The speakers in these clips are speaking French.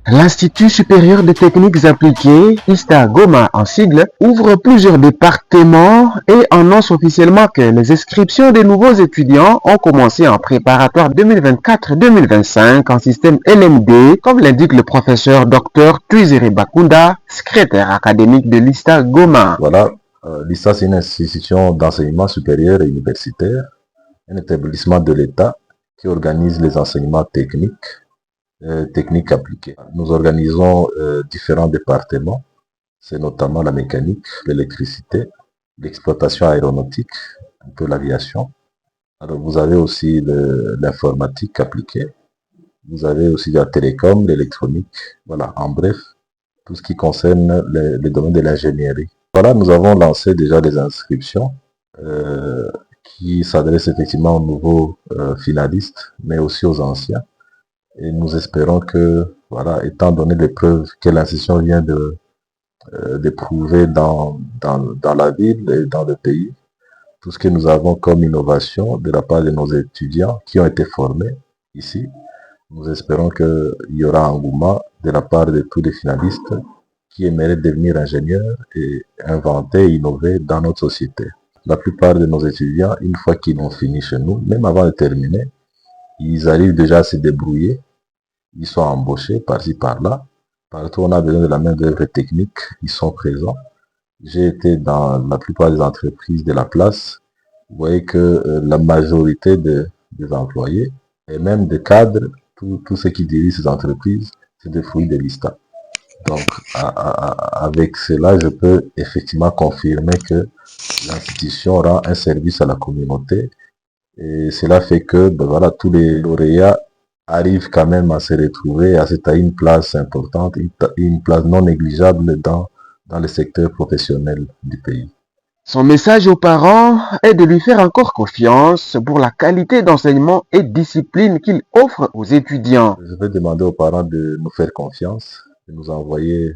L'Institut supérieur de techniques appliquées, ISTA Goma en sigle, ouvre plusieurs départements et annonce officiellement que les inscriptions des nouveaux étudiants ont commencé en préparatoire 2024-2025 en système LMD, comme l'indique le professeur Dr Tuizere Bakunda, secrétaire académique de l'ISTA Goma. Voilà, l'ISTA c'est une institution d'enseignement supérieur et universitaire, un établissement de l'État qui organise les enseignements techniques appliquées. Nous organisons différents départements, c'est notamment la mécanique, l'électricité, l'exploitation aéronautique, un peu l'aviation. Alors vous avez aussi l'informatique appliquée, vous avez aussi la télécom, l'électronique, voilà, en bref, tout ce qui concerne les domaines de l'ingénierie. Voilà, nous avons lancé déjà des inscriptions qui s'adressent effectivement aux nouveaux finalistes, mais aussi aux anciens. Et nous espérons que, voilà, étant donné les preuves que l'institution vient d'éprouver dans la ville et dans le pays, tout ce que nous avons comme innovation de la part de nos étudiants qui ont été formés ici, nous espérons qu'il y aura engouement de la part de tous les finalistes qui aimeraient devenir ingénieurs et inventer et innover dans notre société. La plupart de nos étudiants, une fois qu'ils ont fini chez nous, même avant de terminer, ils arrivent déjà à se débrouiller. Ils sont embauchés par-ci par-là. Partout où on a besoin de la main-d'œuvre technique, ils sont présents. J'ai été dans la plupart des entreprises de la place. Vous voyez que la majorité des employés et même des cadres, tous ceux qui dirigent ces entreprises, c'est des fruits de l'ISTA. Donc, avec cela, je peux effectivement confirmer que l'institution rend un service à la communauté. Et cela fait que, ben voilà, tous les lauréats arrivent quand même à se retrouver, à se tailler une place importante, une place non négligeable dans le secteur professionnel du pays. Son message aux parents est de lui faire encore confiance pour la qualité d'enseignement et discipline qu'il offre aux étudiants. Je vais demander aux parents de nous faire confiance, de nous envoyer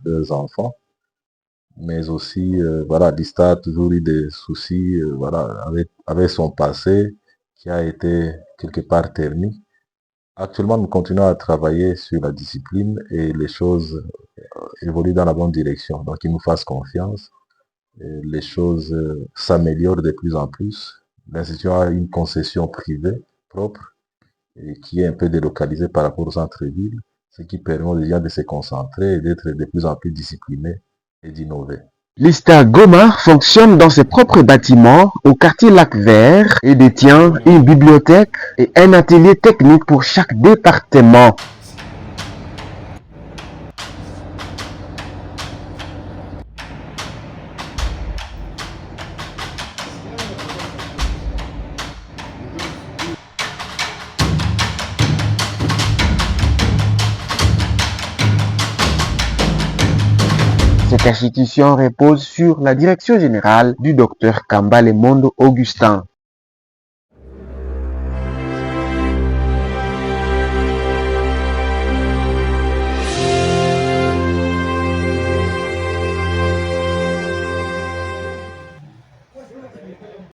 leurs enfants, mais aussi, voilà, l'ISTA a toujours eu des soucis, voilà, avec son passé qui a été quelque part terni. Actuellement, nous continuons à travailler sur la discipline et les choses évoluent dans la bonne direction. Donc, ils nous fassent confiance. Et les choses s'améliorent de plus en plus. L'institution a une concession privée propre et qui est un peu délocalisée par rapport aux centres-villes, ce qui permet aux gens de se concentrer et d'être de plus en plus disciplinés et d'innover. L'ISTA Goma fonctionne dans ses propres bâtiments au quartier Lac Vert et détient une bibliothèque et un atelier technique pour chaque département. Cette institution repose sur la direction générale du Dr Kambale Mondo Augustin.